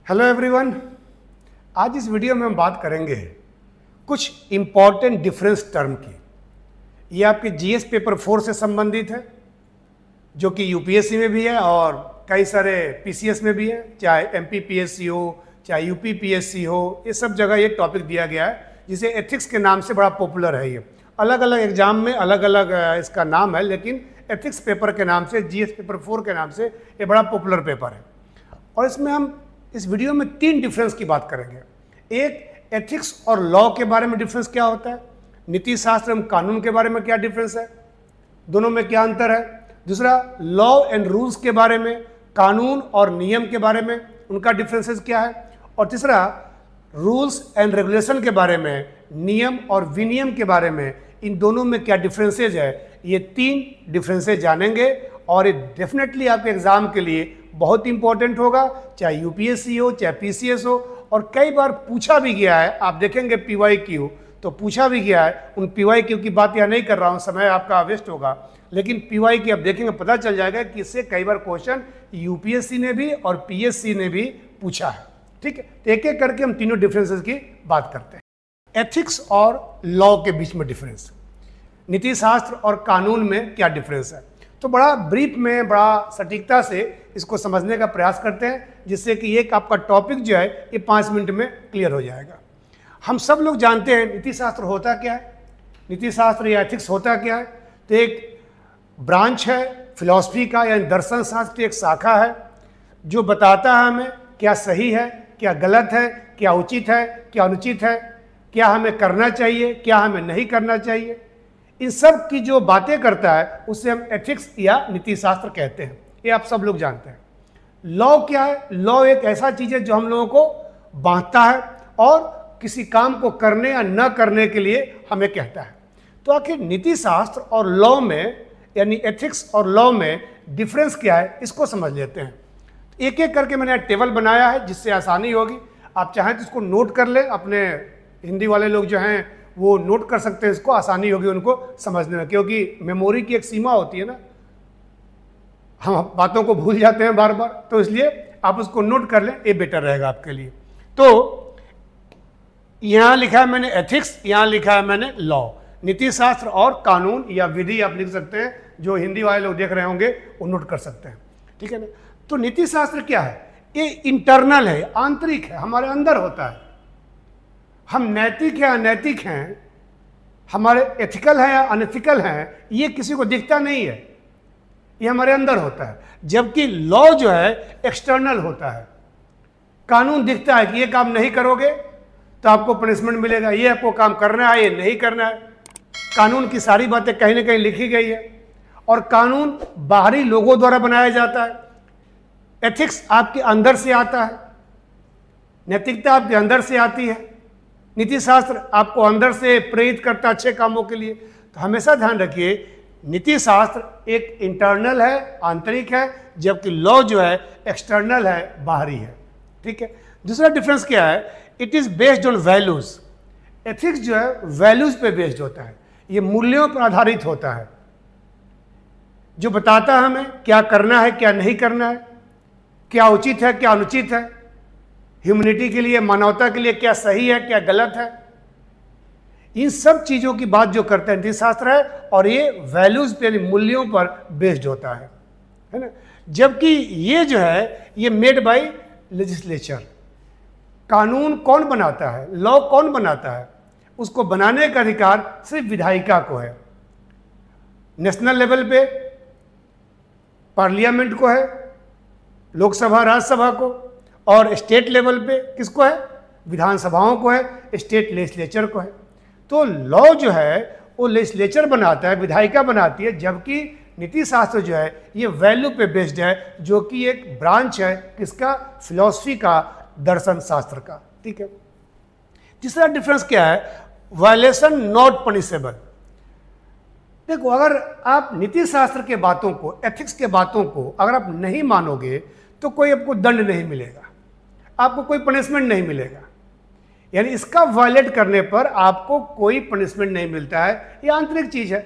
Hello everyone, आज इस video में हम बात करेंगे कुछ इम्पॉर्टेंट डिफरेंस टर्म की। ये आपके जीएस पेपर 4 से संबंधित है, जो कि यूपीएससी में भी है और कई सारे पीसीएस में भी है, चाहे एमपीपीएससी हो चाहे यूपीपीएससी हो, ये सब जगह ये टॉपिक दिया गया है, जिसे एथिक्स के नाम से बड़ा पॉपुलर है। ये अलग अलग एग्जाम में अलग अलग इसका नाम है, लेकिन एथिक्स पेपर के नाम से, जीएस पेपर 4 के नाम से ये बड़ा पॉपुलर पेपर है। और इसमें हम इस वीडियो में 3 डिफरेंस की बात करेंगे। एक, एथिक्स और लॉ के बारे में डिफरेंस क्या होता है। नीति शास्त्र एवं कानून के बारे में क्या डिफरेंस है, दोनों में क्या अंतर है। दूसरा, लॉ एंड रूल्स के बारे में, कानून और नियम के बारे में उनका डिफरेंसेस क्या है। और तीसरा, रूल्स एंड रेगुलेशन के बारे में, नियम और विनियम के बारे में, इन दोनों में क्या डिफरेंसेज है। ये 3 डिफरेंसेज जानेंगे और ये डेफिनेटली आपके एग्जाम के लिए बहुत इंपॉर्टेंट होगा, चाहे यूपीएससी हो चाहे पीसीएस हो। और कई बार पूछा भी गया है, आप देखेंगे पीवाईक्यू तो पूछा भी गया है। उन पीवाईक्यू की बात यहाँ नहीं कर रहा हूँ, समय आपका वेस्ट होगा, लेकिन पीवाईक्यू आप देखेंगे पता चल जाएगा कि इससे कई बार क्वेश्चन यूपीएससी ने भी और पीएससी ने भी पूछा है। ठीक है, तो एक एक करके हम तीनों डिफरेंसेस की बात करते हैं। एथिक्स और लॉ के बीच में डिफरेंस, नीति शास्त्र और कानून में क्या डिफरेंस है, तो बड़ा ब्रीफ में, बड़ा सटीकता से इसको समझने का प्रयास करते हैं, जिससे कि एक आपका टॉपिक जो है ये 5 मिनट में क्लियर हो जाएगा। हम सब लोग जानते हैं नीति शास्त्र होता क्या है, नीति शास्त्र या एथिक्स होता क्या है। तो एक ब्रांच है फिलॉसफी का, यानी दर्शन शास्त्र की एक शाखा है, जो बताता है हमें क्या सही है, क्या गलत है, क्या उचित है, क्या अनुचित है, क्या हमें करना चाहिए, क्या हमें नहीं करना चाहिए। इन सब की जो बातें करता है उसे हम एथिक्स या नीति शास्त्र कहते हैं। ये आप सब लोग जानते हैं। लॉ क्या है, लॉ एक ऐसा चीज है जो हम लोगों को बांधता है और किसी काम को करने या न करने के लिए हमें कहता है। तो आखिर नीति शास्त्र और लॉ में, यानी एथिक्स और लॉ में डिफरेंस क्या है, इसको समझ लेते हैं। एक एक करके मैंने टेबल बनाया है, जिससे आसानी होगी। आप चाहें तो इसको नोट कर लें, अपने हिंदी वाले लोग जो हैं वो नोट कर सकते हैं, इसको आसानी होगी उनको समझने में, क्योंकि मेमोरी की एक सीमा होती है ना, हम बातों को भूल जाते हैं बार बार, तो इसलिए आप उसको नोट कर लें, ये बेटर रहेगा आपके लिए। तो यहाँ लिखा है मैंने एथिक्स, यहाँ लिखा है मैंने लॉ। नीति शास्त्र और कानून या विधि आप लिख सकते हैं, जो हिंदी वाले लोग देख रहे होंगे वो नोट कर सकते हैं। ठीक है ना। तो नीति शास्त्र क्या है, ये इंटरनल है, आंतरिक है, हमारे अंदर होता है। हम नैतिक या अनैतिक हैं, हमारे एथिकल हैं या अनएथिकल हैं, ये किसी को दिखता नहीं है, ये हमारे अंदर होता है। जबकि लॉ जो है एक्सटर्नल होता है। कानून दिखता है कि ये काम नहीं करोगे तो आपको पनिशमेंट मिलेगा, ये आपको काम करना है, ये नहीं करना है। कानून की सारी बातें कहीं ना कहीं लिखी गई है, और कानून बाहरी लोगों द्वारा बनाया जाता है। एथिक्स आपके अंदर से आता है, नैतिकता आपके अंदर से आती है। नीति शास्त्र आपको अंदर से प्रेरित करता है अच्छे कामों के लिए। तो हमेशा ध्यान रखिए, नीति शास्त्र एक इंटरनल है, आंतरिक है, जबकि लॉ जो है एक्सटर्नल है, बाहरी है। ठीक है। दूसरा डिफरेंस क्या है, it is based on values. Ethics जो है वैल्यूज पे बेस्ड होता है, ये मूल्यों पर आधारित होता है, जो बताता है हमें क्या करना है, क्या नहीं करना है, क्या उचित है, क्या अनुचित है, ह्यूमैनिटी के लिए, मानवता के लिए क्या सही है, क्या गलत है। इन सब चीजों की बात जो करते हैं नीति शास्त्र है, और ये वैल्यूज पे, मूल्यों पर बेस्ड होता है ना। जबकि ये जो है ये मेड बाय लेजिस्लेचर। कानून कौन बनाता है, लॉ कौन बनाता है, उसको बनाने का अधिकार सिर्फ विधायिका को है। नेशनल लेवल पे पार्लियामेंट को है, लोकसभा राज्यसभा को, और स्टेट लेवल पे किसको है, विधानसभाओं को है, स्टेट लेजिस्लेचर को है। तो लॉ जो है वो लेजिस्लेचर बनाता है, विधायिका बनाती है, जबकि नीति शास्त्र जो है ये वैल्यू पे बेस्ड है, जो कि एक ब्रांच है किसका, फिलॉसफी का, दर्शन शास्त्र का। ठीक है। तीसरा डिफरेंस क्या है, वायलेशन नॉट पनिशेबल। देखो, अगर आप नीति शास्त्र के बातों को, एथिक्स के बातों को अगर आप नहीं मानोगे तो कोई आपको दंड नहीं मिलेगा, आपको कोई पनिशमेंट नहीं मिलेगा। यानी इसका वायलेट करने पर आपको कोई पनिशमेंट नहीं मिलता है, ये आंतरिक चीज है।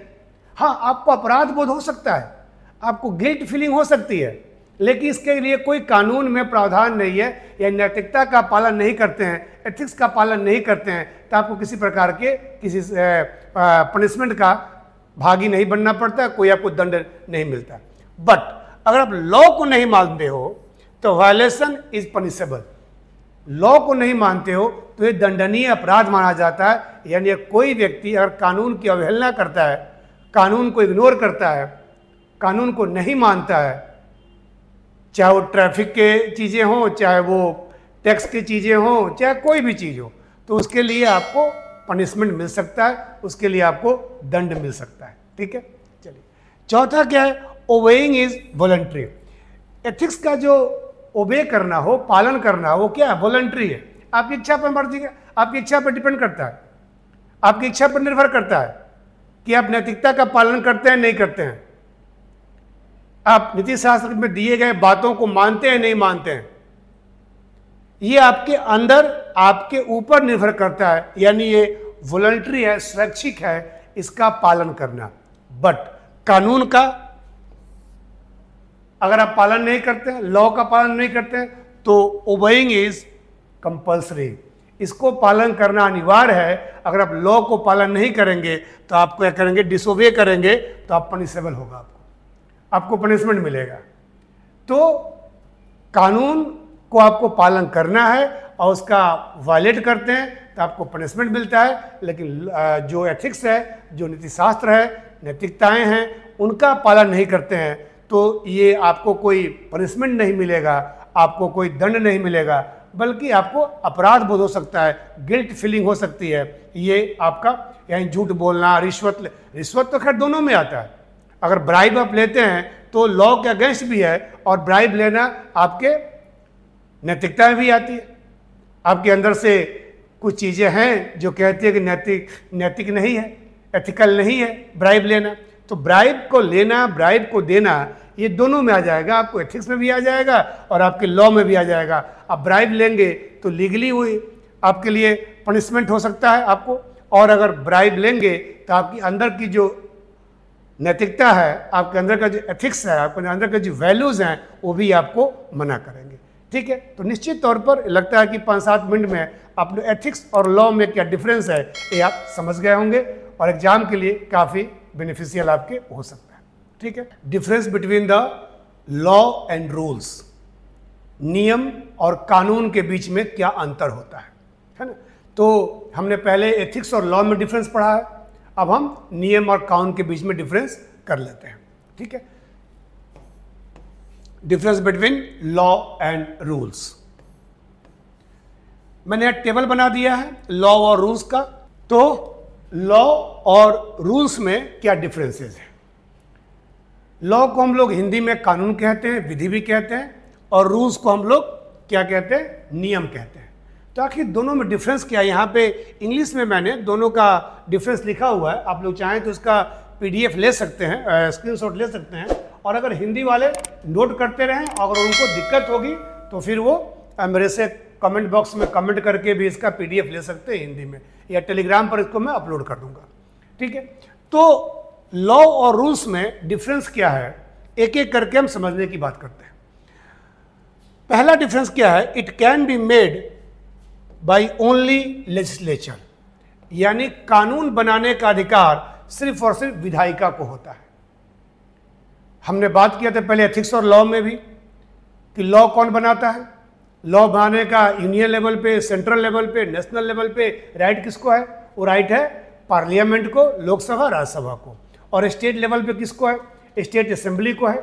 हाँ, आपको अपराध बोध हो सकता है, आपको गिल्ट फीलिंग हो सकती है, लेकिन इसके लिए कोई कानून में प्रावधान नहीं है, या नैतिकता का पालन नहीं करते हैं, एथिक्स का पालन नहीं करते हैं, तो आपको किसी प्रकार के किसी पनिशमेंट का भागी नहीं बनना पड़ता, कोई आपको दंड नहीं मिलता। बट अगर आप लॉ को नहीं मानते हो तो वायलेशन इज पनिशेबल। लॉ को नहीं मानते हो तो ये दंडनीय अपराध माना जाता है। यानी कोई व्यक्ति अगर कानून की अवहेलना करता है, कानून को इग्नोर करता है, कानून को नहीं मानता है, चाहे वो ट्रैफिक के चीज़ें हों, चाहे वो टैक्स की चीज़ें हों, चाहे कोई भी चीज़ हो, तो उसके लिए आपको पनिशमेंट मिल सकता है, उसके लिए आपको दंड मिल सकता है। ठीक है, चलिए चौथा क्या है, ओबेइंग इज वॉलंटरी। एथिक्स का जो ओबे करना हो, पालन करना हो, वो क्या है, वॉलंटरी है, आपकी इच्छा पर मर्जी है, आपकी इच्छा पर डिपेंड करता है, आपकी इच्छा पर निर्भर करता है कि आप नैतिकता का पालन करते हैं नहीं करते हैं, आप नीति शास्त्र में दिए गए बातों को मानते हैं नहीं मानते हैं। ये आपके अंदर, आपके ऊपर निर्भर करता है, यानी ये वॉलंटरी है, स्वैच्छिक है इसका पालन करना। बट कानून का अगर आप पालन नहीं करते हैं, लॉ का पालन नहीं करते हैं, तो ओबेइंग इज कंपल्सरी, इसको पालन करना अनिवार्य है। अगर आप लॉ को पालन नहीं करेंगे तो आप क्या करेंगे, डिसोबे करेंगे तो आप पनिशेबल होगा, आपको पनिशमेंट मिलेगा। तो कानून को आपको पालन करना है और उसका वायलेट करते हैं तो आपको पनिशमेंट मिलता है। लेकिन जो एथिक्स है, जो नीति शास्त्र है, नैतिकताएं हैं, उनका पालन नहीं करते हैं तो ये आपको कोई पनिशमेंट नहीं मिलेगा, आपको कोई दंड नहीं मिलेगा, बल्कि आपको अपराध बोध हो सकता है, गिल्ट फीलिंग हो सकती है। ये आपका यानी झूठ बोलना, रिश्वत तो खैर दोनों में आता है। अगर ब्राइब आप लेते हैं तो लॉ के अगेंस्ट भी है, और ब्राइब लेना आपके नैतिकता में भी आती है। आपके अंदर से कुछ चीज़ें हैं जो कहती है कि नैतिक नहीं है, एथिकल नहीं है ब्राइब लेना। तो ब्राइब को लेना, ब्राइब को देना, ये दोनों में आ जाएगा, आपको एथिक्स में भी आ जाएगा और आपके लॉ में भी आ जाएगा। आप ब्राइब लेंगे तो लीगली हुई आपके लिए पनिशमेंट हो सकता है आपको, और अगर ब्राइब लेंगे तो आपकी अंदर की जो नैतिकता है, आपके अंदर का जो एथिक्स है, आपके अंदर के जो वैल्यूज़ हैं, वो भी आपको मना करेंगे। ठीक है, तो निश्चित तौर पर लगता है कि 5-7 मिनट में आपने एथिक्स और लॉ में क्या डिफरेंस है ये आप समझ गए होंगे, और एग्जाम के लिए काफ़ी बेनिफिशियल आपके हो सकता है। ठीक है, difference between the law and rules, नियम और कानून के बीच में क्या अंतर होता है ना। तो हमने पहले एथिक्स और लॉ में डिफरेंस पढ़ा है, अब हम नियम और कानून के बीच में डिफरेंस कर लेते हैं। ठीक है, difference between law and rules. मैंने एक टेबल बना दिया है लॉ और रूल्स का। तो लॉ और रूल्स में क्या डिफरेंसेस हैं। लॉ को हम लोग हिंदी में कानून कहते हैं, विधि भी कहते हैं, और रूल्स को हम लोग क्या कहते हैं, नियम कहते हैं। तो आखिर दोनों में डिफरेंस क्या है। यहाँ पे इंग्लिश में मैंने दोनों का डिफरेंस लिखा हुआ है, आप लोग चाहें तो उसका PDF ले सकते हैं, स्क्रीनशॉट ले सकते हैं, और अगर हिंदी वाले नोट करते रहें, अगर उनको दिक्कत होगी तो फिर वो मेरे से कमेंट बॉक्स में कमेंट करके भी इसका PDF ले सकते हैं हिंदी में, या टेलीग्राम पर इसको मैं अपलोड कर दूंगा। ठीक है, तो लॉ और रूल्स में डिफरेंस क्या है, एक एक करके हम समझने की बात करते हैं। पहला डिफरेंस क्या है, it can be made by only legislature, यानी कानून बनाने का अधिकार सिर्फ और सिर्फ विधायिका को होता है। हमने बात किया था पहले एथिक्स और लॉ में भी कि लॉ कौन बनाता है। लॉ बनाने का यूनियन लेवल पे, सेंट्रल लेवल पे, नेशनल लेवल पे राइट किसको है, वो राइट है पार्लियामेंट को, लोकसभा, राज्यसभा को। और स्टेट लेवल पे किसको है, स्टेट असेंबली को है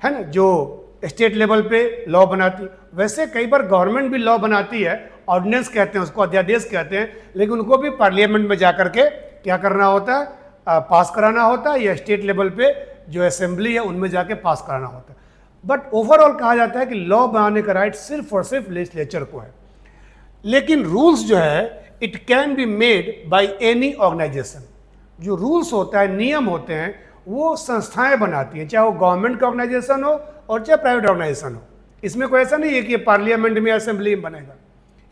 ना, जो स्टेट लेवल पे लॉ बनाती है। वैसे कई बार गवर्नमेंट भी लॉ बनाती है, ऑर्डिनेंस कहते हैं उसको, अध्यादेश कहते हैं, लेकिन उनको भी पार्लियामेंट में जाकर के क्या करना होता है, पास कराना होता है, या स्टेट लेवल पे जो असेंबली है उनमें जाके पास कराना होता है। बट ओवरऑल कहा जाता है कि लॉ बनाने का राइट सिर्फ और सिर्फ लेजिस्लेचर को है। लेकिन रूल्स जो है, it can be made by any organisation. जो रूल्स होता है, नियम होते हैं, वो संस्थाएं बनाती हैं, चाहे वो गवर्नमेंट का ऑर्गेनाइजेशन हो और चाहे प्राइवेट ऑर्गेनाइजेशन हो। इसमें कोई ऐसा नहीं है कि ये पार्लियामेंट में, असेंबली में बनेगा,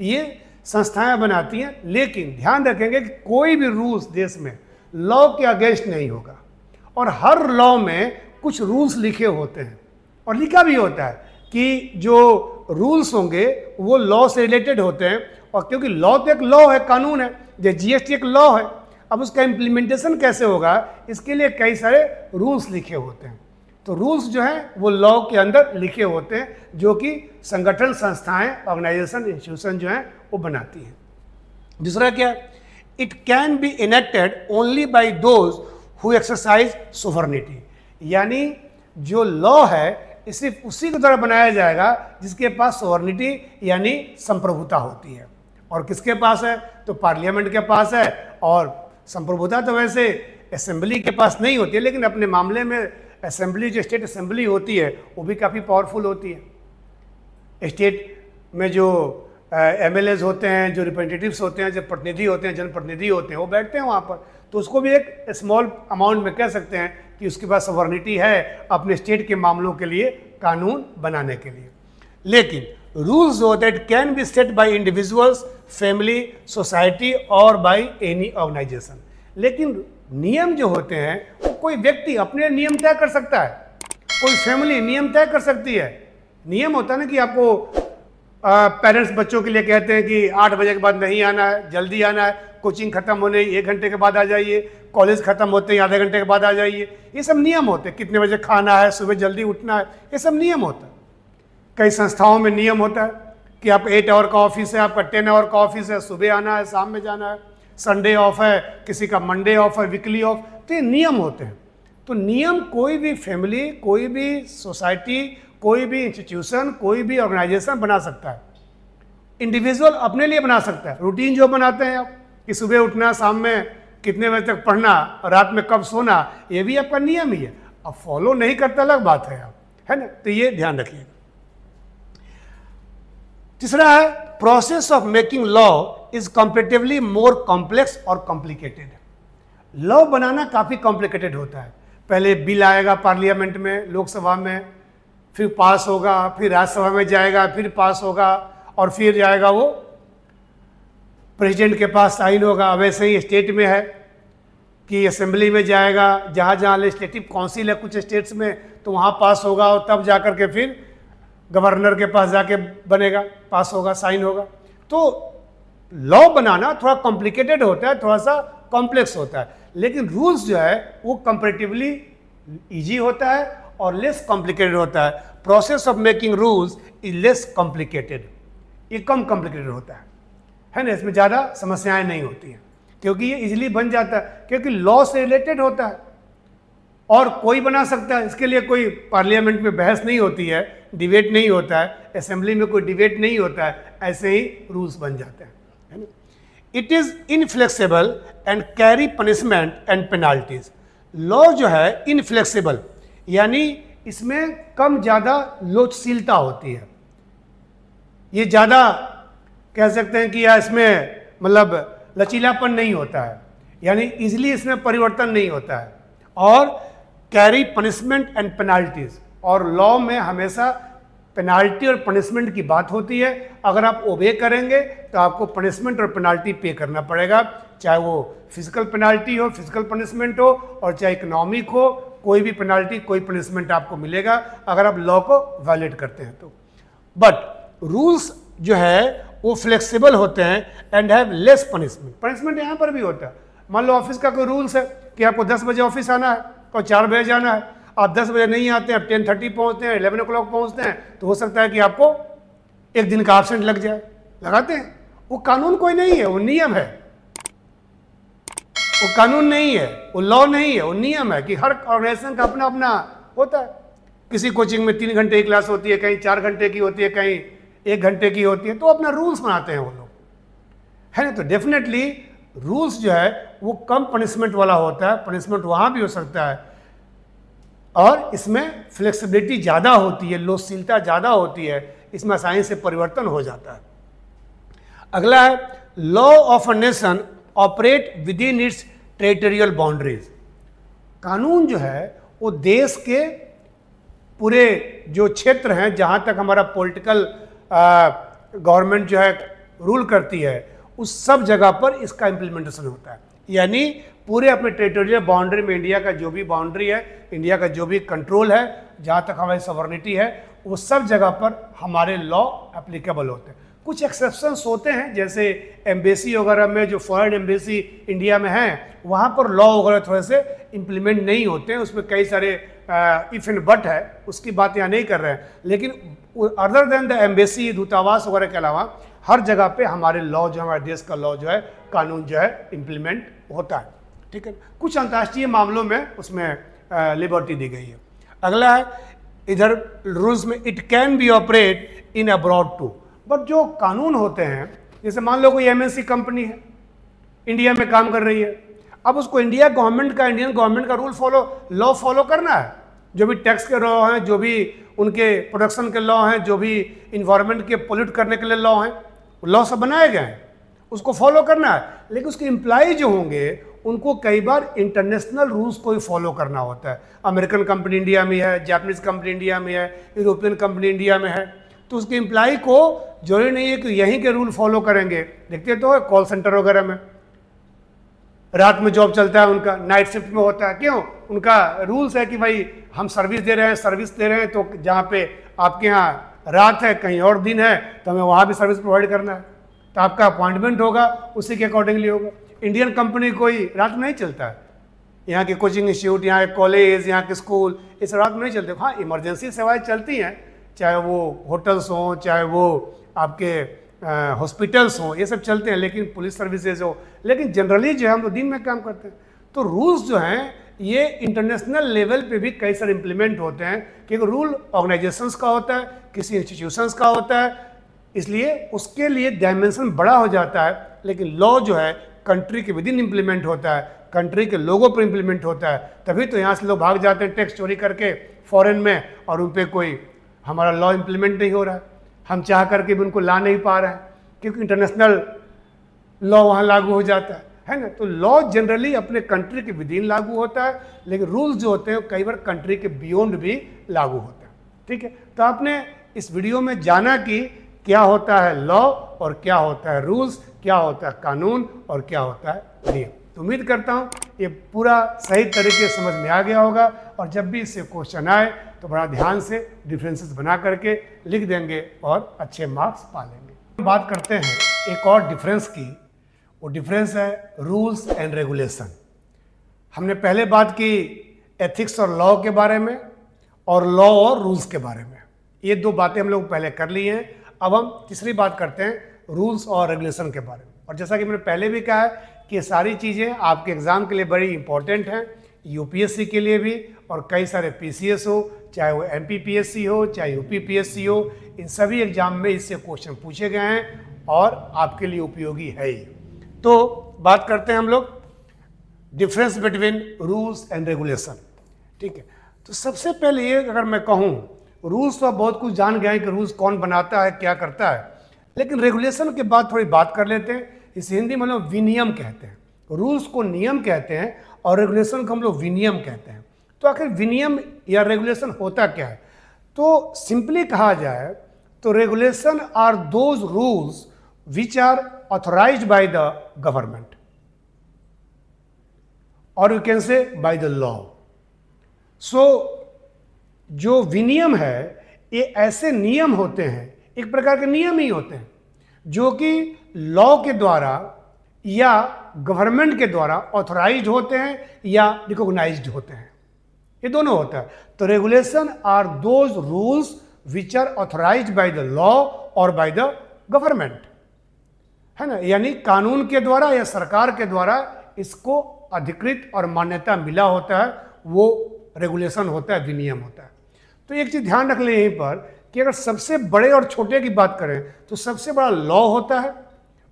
ये संस्थाएं बनाती हैं। लेकिन ध्यान रखेंगे कि कोई भी रूल्स देश में लॉ के अगेंस्ट नहीं होगा, और हर लॉ में कुछ रूल्स लिखे होते हैं। और लिखा भी होता है कि जो रूल्स होंगे वो लॉ से रिलेटेड होते हैं, और क्योंकि लॉ तो एक लॉ है, कानून है, जो जीएसटी एक लॉ है, अब उसका इम्प्लीमेंटेशन कैसे होगा इसके लिए कई सारे रूल्स लिखे होते हैं। तो रूल्स जो हैं वो लॉ के अंदर लिखे होते हैं, जो कि संगठन, संस्थाएं, ऑर्गेनाइजेशन, इंस्टीट्यूशन जो हैं वो बनाती हैं। दूसरा क्या, it can B enacted only by those who exercise sovereignty, यानी जो लॉ है सिर्फ उसी के द्वारा बनाया जाएगा जिसके पास सोवरेनिटी यानी संप्रभुता होती है। और किसके पास है, तो पार्लियामेंट के पास है, और संप्रभुता तो वैसे असेंबली के पास नहीं होती है, लेकिन अपने मामले में असेंबली, जो स्टेट असेंबली होती है वो भी काफ़ी पावरफुल होती है। स्टेट में जो एमएलएज होते हैं, जो रिप्रेजेंटेटिव्स होते हैं, जो प्रतिनिधि होते हैं, जनप्रतिनिधि होते हैं, वो बैठते हैं वहाँ पर, तो उसको भी एक स्मॉल अमाउंट में कह सकते हैं कि उसके पास सॉवरेनिटी है अपने स्टेट के मामलों के लिए कानून बनाने के लिए। लेकिन रूल्स होते हैं can be set bye individuals, family, society और बाय एनी ऑर्गेनाइजेशन। लेकिन नियम जो होते हैं वो कोई व्यक्ति अपने नियम तय कर सकता है, कोई फैमिली नियम तय कर सकती है। नियम होता है ना कि आपको पेरेंट्स बच्चों के लिए कहते हैं कि 8 बजे के बाद नहीं आना है, जल्दी आना है, कोचिंग खत्म होने 1 घंटे के बाद आ जाइए, कॉलेज खत्म होते ही आधे घंटे के बाद आ जाइए, ये सब नियम होते हैं। कितने बजे खाना है, सुबह जल्दी उठना है, ये सब नियम होता है। कई संस्थाओं में नियम होता है कि आप 8 आवर का ऑफिस है, आपका 10 आवर का ऑफिस है, सुबह आना है, शाम में जाना है, संडे ऑफ है, किसी का मंडे ऑफ है, वीकली ऑफ, तो ये नियम होते हैं। तो नियम कोई भी फैमिली, कोई भी सोसाइटी, कोई भी इंस्टीट्यूशन, कोई भी ऑर्गेनाइजेशन बना सकता है। इंडिविजुअल अपने लिए बना सकता है। रूटीन जो बनाते हैं आप कि सुबह उठना, शाम में कितने बजे तक पढ़ना, रात में कब सोना, ये भी आपका नियम ही है। अब फॉलो नहीं करता अलग बात है, आप है ना, तो ये ध्यान रखिएगा। तीसरा है process of making law is comparatively more complex और कॉम्प्लिकेटेड। लॉ बनाना काफ़ी कॉम्प्लिकेटेड होता है। पहले बिल आएगा पार्लियामेंट में, लोकसभा में, फिर पास होगा, फिर राज्यसभा में जाएगा, फिर पास होगा, और फिर जाएगा वो प्रेसिडेंट के पास साइन होगा। वैसे ही स्टेट में है कि असेंबली में जाएगा, जहाँ जहाँ लेजिस्लेटिव काउंसिल है कुछ स्टेट्स में, तो वहाँ पास होगा, और तब जा कर के फिर गवर्नर के पास जाके बनेगा, पास होगा, साइन होगा। तो लॉ बनाना थोड़ा कॉम्प्लिकेटेड होता है, थोड़ा सा कॉम्प्लेक्स होता है, लेकिन रूल्स जो है वो कंपैरेटिवली इजी होता है और लेस कॉम्प्लिकेटेड होता है। Process of making rules is less complicated, ये कम कॉम्प्लिकेटेड होता है ना, इसमें ज़्यादा समस्याएं नहीं होती हैं, क्योंकि ये इजीली बन जाता है, क्योंकि लॉ से रिलेटेड होता है और कोई बना सकता है। इसके लिए कोई पार्लियामेंट में बहस नहीं होती है, डिबेट नहीं होता है, असेंबली में कोई डिबेट नहीं होता है, ऐसे ही रूल्स बन जाते हैं, है ना। It is inflexible and carry punishment and penalties. Law जो है इनफ्लेक्सिबल, यानी इसमें कम ज़्यादा लोचशीलता होती है। ये ज़्यादा कह सकते हैं कि या इसमें मतलब लचीलापन नहीं होता है, यानी इजीली इसमें परिवर्तन नहीं होता है। और कैरी पनिशमेंट एंड पेनाल्टीज, और लॉ में हमेशा पेनाल्टी और पनिशमेंट की बात होती है। अगर आप ओबे करेंगे तो आपको पनिशमेंट और पेनाल्टी पे करना पड़ेगा, चाहे वो फिजिकल पेनाल्टी हो, फिजिकल पनिशमेंट हो, और चाहे इकोनॉमिक हो, कोई भी पेनाल्टी, कोई पनिशमेंट आपको मिलेगा अगर आप लॉ को वायलेट करते हैं तो। बट रूल्स जो है वो फ्लेक्सिबल होते हैं and have less punishment. Punishment यहाँ पर भी होता है। मान लो ऑफिस का कोई रूल्स है कि आपको 10 बजे ऑफिस आना है और 4 बजे जाना है, आप 10 बजे नहीं आते हैं, आप 10:30 पहुँचते हैं, 11 o'clock पहुँचते हैं, तो हो सकता है कि आपको 1 दिन का एब्सेंट लग जाए। लगाते हैं, वो कानून कोई नहीं है, वो नियम है। वो कानून नहीं है, वो लॉ नहीं है, वो नियम है कि हर ऑर्गेनाइजेशन का अपना अपना होता है। किसी कोचिंग में 3 घंटे की क्लास होती है, कहीं 4 घंटे की होती है, कहीं 1 घंटे की होती है, तो अपना रूल्स बनाते हैं वो लोग, है ना। तो डेफिनेटली रूल्स जो है वो कम पनिशमेंट वाला होता है, पनिशमेंट वहाँ भी हो सकता है, और इसमें फ्लेक्सिबिलिटी ज़्यादा होती है, लोचशीलता ज़्यादा होती है, इसमें आसानी से परिवर्तन हो जाता है। अगला है law of a nation operate with in its territorial boundaries. कानून जो है वो देश के पूरे जो क्षेत्र हैं जहाँ तक हमारा पॉलिटिकल गवर्नमेंट जो है रूल करती है, उस सब जगह पर इसका इम्प्लीमेंटेशन होता है। यानी पूरे अपने टेरिटोरियल बाउंड्री में इंडिया का जो भी बाउंड्री है, इंडिया का जो भी कंट्रोल है, जहाँ तक हमारी सॉवरेनिटी है, वो सब जगह पर हमारे लॉ एप्लीकेबल होते हैं। कुछ एक्सेप्शंस होते हैं, जैसे एम्बेसी वगैरह में, जो फॉरेन एम्बेसी इंडिया में हैं, वहाँ पर लॉ वगैरह थोड़े से इम्प्लीमेंट नहीं होते हैं, उसमें कई सारे इफ एंड बट है, उसकी बात यहाँ नहीं कर रहे हैं। लेकिन अदर देन द एम्बेसी, दूतावास वगैरह के अलावा हर जगह पे हमारे लॉ जो हमारे देश का लॉ जो है, कानून जो है इम्प्लीमेंट होता है, ठीक है। कुछ अंतर्राष्ट्रीय मामलों में उसमें लिबर्टी दी गई है। अगला है इधर रूल्स में, it can be operate in abroad too, but जो कानून होते हैं, जैसे मान लो कोई एमएनसी कंपनी है, इंडिया में काम कर रही है, अब उसको इंडियन गवर्नमेंट का लॉ फॉलो करना है। जो भी टैक्स के लॉ हैं, जो भी उनके प्रोडक्शन के लॉ हैं, जो भी इन्वायरमेंट के पोल्यूट करने के लिए लॉ हैं, लॉ सब बनाए गए हैं, उसको फॉलो करना है। लेकिन उसके एम्प्लॉय जो होंगे उनको कई बार इंटरनेशनल रूल्स को ही फॉलो करना होता है। अमेरिकन कंपनी इंडिया में है, जापानीज कंपनी इंडिया में है, यूरोपियन कंपनी इंडिया में है, तो उसके एम्प्लॉय को जरूरी नहीं है कि यहीं के रूल फॉलो करेंगे। देखते तो है कॉल सेंटर वगैरह में रात में जॉब चलता है, उनका नाइट शिफ्ट में होता है। क्यों? उनका रूल्स है कि भाई हम सर्विस दे रहे हैं, तो जहाँ पे आपके यहाँ रात है, कहीं और दिन है, तो हमें वहाँ भी सर्विस प्रोवाइड करना है, तो आपका अपॉइंटमेंट होगा, उसी के अकॉर्डिंगली होगा। इंडियन कंपनी कोई रात में नहीं चलता है, यहाँ के कोचिंग इंस्टीट्यूट, यहाँ के कॉलेज, यहाँ के स्कूल, इस रात में नहीं चलते। हाँ, इमरजेंसी सेवाएं चलती हैं, चाहे वो होटल्स हों, चाहे वो आपके हॉस्पिटल्स हों, ये सब चलते हैं, लेकिन पुलिस सर्विसेज हो, लेकिन जनरली जो है हम लोग दिन में काम करते हैं। तो रूल्स जो हैं ये इंटरनेशनल लेवल पे भी कई सारे इम्प्लीमेंट होते हैं, क्योंकि रूल ऑर्गेनाइजेशंस का होता है, किसी इंस्टीट्यूशंस का होता है, इसलिए उसके लिए डायमेंशन बड़ा हो जाता है। लेकिन लॉ जो है कंट्री के विद इन इम्प्लीमेंट होता है, कंट्री के लोगों पर इम्प्लीमेंट होता है, तभी तो यहाँ से लोग भाग जाते हैं टैक्स चोरी करके फॉरेन में, और उन पर कोई हमारा लॉ इम्प्लीमेंट नहीं हो रहा है, हम चाह करके भी उनको ला नहीं पा रहे हैं, क्योंकि इंटरनेशनल लॉ वहाँ लागू हो जाता है ना। तो लॉ जनरली अपने कंट्री के विद इन लागू होता है, लेकिन रूल्स जो होते हैं कई बार कंट्री के बियॉन्ड भी लागू होता है, ठीक है। तो आपने इस वीडियो में जाना कि क्या होता है लॉ और क्या होता है रूल्स, क्या होता है कानून और क्या होता है नियम। तो उम्मीद करता हूँ ये पूरा सही तरीके से समझ में आ गया होगा, और जब भी इससे क्वेश्चन आए तो बड़ा ध्यान से डिफरेंसेस बना करके लिख देंगे और अच्छे मार्क्स पा लेंगे। बात करते हैं एक और डिफरेंस की, वो डिफरेंस है रूल्स एंड रेगुलेशन। हमने पहले बात की एथिक्स और लॉ के बारे में, और लॉ और रूल्स के बारे में, ये दो बातें हम लोग पहले कर ली हैं। अब हम तीसरी बात करते हैं रूल्स और रेगुलेशन के बारे में। और जैसा कि मैंने पहले भी कहा है कि ये सारी चीज़ें आपके एग्ज़ाम के लिए बड़ी इंपॉर्टेंट हैं, यूपीएससी के लिए भी, और कई सारे पीसीएस हो, चाहे वो एमपीपीएससी हो, चाहे यूपीपीएससी हो, इन सभी एग्जाम में इससे क्वेश्चन पूछे गए हैं और आपके लिए उपयोगी है ही। तो बात करते हैं हम लोग difference between rules and regulation, ठीक है। तो सबसे पहले ये अगर मैं कहूँ, रूल्स तो आप बहुत कुछ जान गए हैं कि रूल्स कौन बनाता है, क्या करता है, लेकिन रेगुलेशन के बाद थोड़ी बात कर लेते हैं। इसे हिंदी में हम लोग विनियम कहते हैं, रूल्स को नियम कहते हैं और रेगुलेशन को हम लोग विनियम कहते हैं। तो आखिर विनियम या रेगुलेशन होता क्या है? तो सिंपली कहा जाए तो regulation are those rules which are authorised by the government, और you can say by the law. So जो विनियम है ये ऐसे नियम होते हैं, एक प्रकार के नियम ही होते हैं, जो कि लॉ के द्वारा या गवर्नमेंट के द्वारा ऑथराइज्ड होते हैं या रिकॉग्नाइज्ड होते हैं, ये दोनों होता है। तो regulation are those rules which are authorised by the law और बाय द गवर्नमेंट, है ना, यानी कानून के द्वारा या सरकार के द्वारा इसको अधिकृत और मान्यता मिला होता है, वो रेगुलेशन होता है, विनियम होता है। तो एक चीज ध्यान रख लें यहीं पर कि अगर सबसे बड़े और छोटे की बात करें तो सबसे बड़ा लॉ होता है,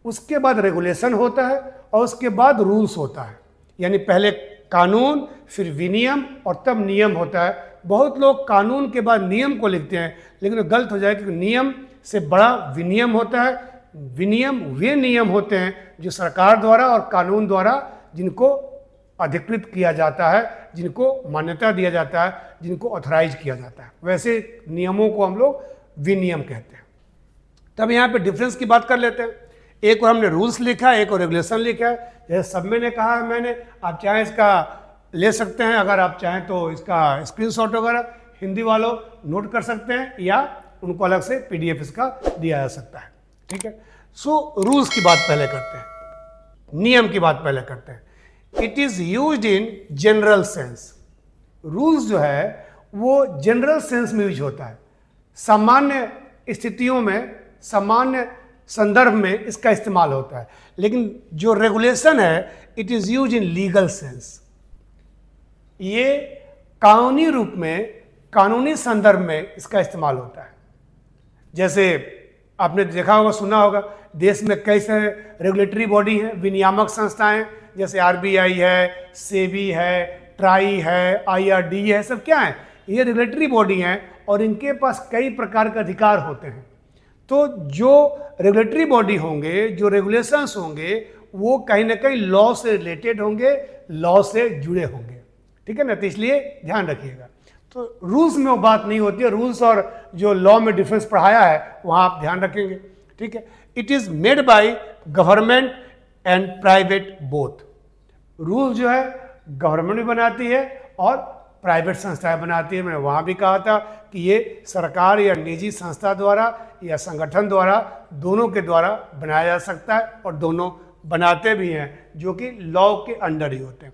उसके बाद रेगुलेशन होता है, और उसके बाद रूल्स होता है। यानी पहले कानून, फिर विनियम, और तब नियम होता है। बहुत लोग कानून के बाद नियम को लिखते हैं, लेकिन वो गलत हो जाए, क्योंकि नियम से बड़ा विनियम होता है। विनियम वे नियम होते हैं जो सरकार द्वारा और कानून द्वारा जिनको अधिकृत किया जाता है, जिनको मान्यता दिया जाता है, जिनको ऑथराइज किया जाता है, वैसे नियमों को हम लोग विनियम कहते हैं। तब यहाँ पे डिफरेंस की बात कर लेते हैं। एक और हमने रूल्स लिखा है, एक और रेगुलेशन लिखा है। जैसे सब में ने कहा है मैंने, आप चाहें इसका ले सकते हैं, अगर आप चाहें तो इसका स्क्रीनशॉट वगैरह। हिंदी वालों नोट कर सकते हैं या उनको अलग से PDF इसका दिया जा सकता है, ठीक है। सो रूल्स की बात पहले करते हैं, नियम की बात पहले करते हैं। It is used in general sense. Rules जो है वो जनरल सेंस में यूज होता है, सामान्य स्थितियों में, सामान्य संदर्भ में इसका इस्तेमाल होता है। लेकिन जो रेगुलेशन है it is use in legal sense, ये कानूनी रूप में, कानूनी संदर्भ में इसका इस्तेमाल होता है। जैसे आपने देखा होगा, सुना होगा, देश में कई सारे रेगुलेटरी बॉडी हैं, विनियामक संस्थाएं, जैसे RBI है, सेबी है, ट्राई है, IRD है, सब क्या है, ये रेगुलेटरी बॉडी हैं और इनके पास कई प्रकार के अधिकार होते हैं। तो जो रेगुलेटरी बॉडी होंगे, जो रेगुलेशंस होंगे, वो कहीं ना कहीं लॉ से रिलेटेड होंगे, लॉ से जुड़े होंगे, ठीक है ना। तो इसलिए ध्यान रखिएगा। तो रूल्स में वो बात नहीं होती है, रूल्स और जो लॉ में डिफरेंस पढ़ाया है वहाँ आप ध्यान रखेंगे, ठीक है। It is made by government and private both. Rule जो है गवर्नमेंट भी बनाती है और प्राइवेट संस्थाएं बनाती है। मैंने वहाँ भी कहा था कि ये सरकार या निजी संस्था द्वारा या संगठन द्वारा, दोनों के द्वारा बनाया जा सकता है और दोनों बनाते भी हैं, जो कि लॉ के अंडर ही होते हैं।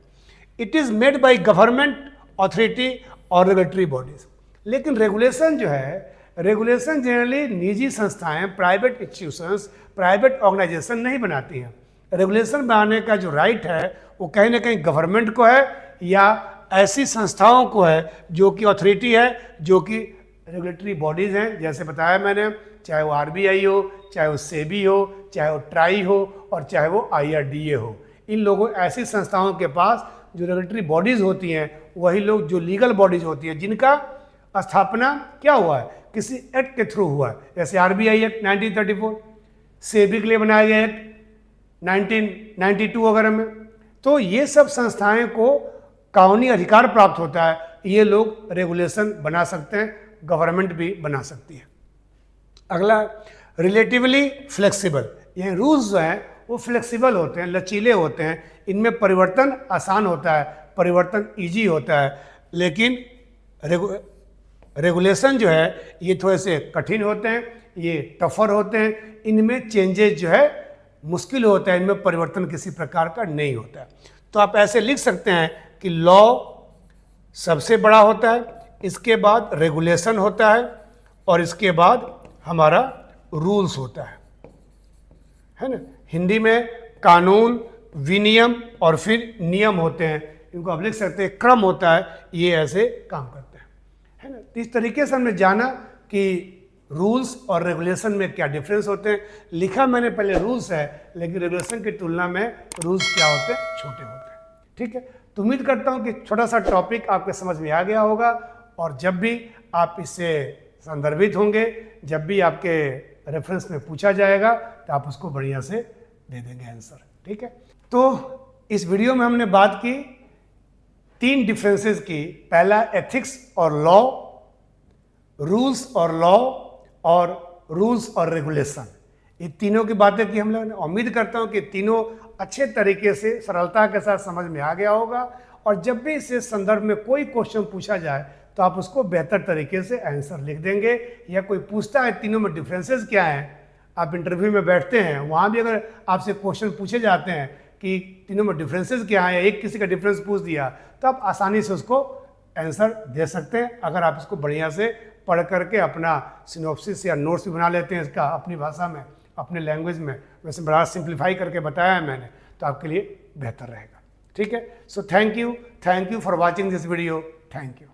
It is made by government authority और रेगुलेटरी बॉडीज। लेकिन रेगुलेशन जो है, रेगुलेशन जनरली निजी संस्थाएं, प्राइवेट इंस्टीट्यूशंस, प्राइवेट ऑर्गेनाइजेशन नहीं बनाती हैं। रेगुलेशन बनाने का जो राइट है वो कहीं ना कहीं गवर्नमेंट को है या ऐसी संस्थाओं को है जो कि अथॉरिटी है, जो कि रेगुलेटरी बॉडीज़ हैं। जैसे बताया मैंने, चाहे वो RBI हो, चाहे वो सेबी हो, चाहे वो ट्राई हो और चाहे वो IRDA हो। इन लोगों, ऐसी संस्थाओं के पास जो रेगुलेटरी बॉडीज़ होती हैं, वही लोग जो लीगल बॉडीज़ होती हैं, जिनका स्थापना क्या हुआ है, किसी एक्ट के थ्रू हुआ है। जैसे RBI एक्ट 1934, सेबी के लिए बनाया गया एक्ट 1992 वगैरह में। तो ये सब संस्थाएं को कानूनी अधिकार प्राप्त होता है, ये लोग रेगुलेशन बना सकते हैं, गवर्नमेंट भी बना सकती है। अगला, रिलेटिवली फ्लेक्सिबल। ये रूल्स जो हैं वो फ्लेक्सिबल होते हैं, लचीले होते हैं, इनमें परिवर्तन आसान होता है, परिवर्तन ईजी होता है। लेकिन रेगुलेशन जो है ये थोड़े से कठिन होते हैं, ये टफर होते हैं, इनमें चेंजेस जो है मुश्किल होता है, इनमें परिवर्तन किसी प्रकार का नहीं होता है। तो आप ऐसे लिख सकते हैं कि लॉ सबसे बड़ा होता है, इसके बाद रेगुलेशन होता है और इसके बाद हमारा रूल्स होता है ना। हिंदी में कानून, विनियम और फिर नियम होते हैं, इनको आप लिख सकते हैं, क्रम होता है, ये ऐसे काम करते हैं, है ना। तो इस तरीके से हमने जाना कि रूल्स और रेगुलेशन में क्या डिफरेंस होते हैं। लिखा मैंने पहले रूल्स है, लेकिन रेगुलेशन की तुलना में रूल्स क्या होते हैं, छोटे होते हैं, ठीक है। तो उम्मीद करता हूँ कि छोटा सा टॉपिक आपके समझ में आ गया होगा, और जब भी आप इससे संदर्भित होंगे, जब भी आपके रेफरेंस में पूछा जाएगा, तो आप उसको बढ़िया से दे देंगे आंसर, ठीक है। तो इस वीडियो में हमने बात की 3 डिफरेंसेस की। पहला एथिक्स और लॉ, रूल्स और लॉ, और रूल्स और रेगुलेशन, ये तीनों की बातें की हम लोगों ने। उम्मीद करता हूँ कि तीनों अच्छे तरीके से, सरलता के साथ समझ में आ गया होगा, और जब भी इस संदर्भ में कोई क्वेश्चन पूछा जाए तो आप उसको बेहतर तरीके से आंसर लिख देंगे। या कोई पूछता है तीनों में डिफरेंसेस क्या हैं, आप इंटरव्यू में बैठते हैं, वहाँ भी अगर आपसे क्वेश्चन पूछे जाते हैं कि तीनों में डिफरेंसेस क्या हैं, या एक किसी का डिफरेंस पूछ दिया, तो आप आसानी से उसको आंसर दे सकते हैं, अगर आप इसको बढ़िया से पढ़ करके अपना सिनॉप्सिस या नोट्स भी बना लेते हैं इसका अपनी भाषा में, अपने लैंग्वेज में। वैसे बड़ा सिंप्लीफाई करके बताया है मैंने, तो आपके लिए बेहतर रहेगा, ठीक है। So thank you for watching this video, thank you.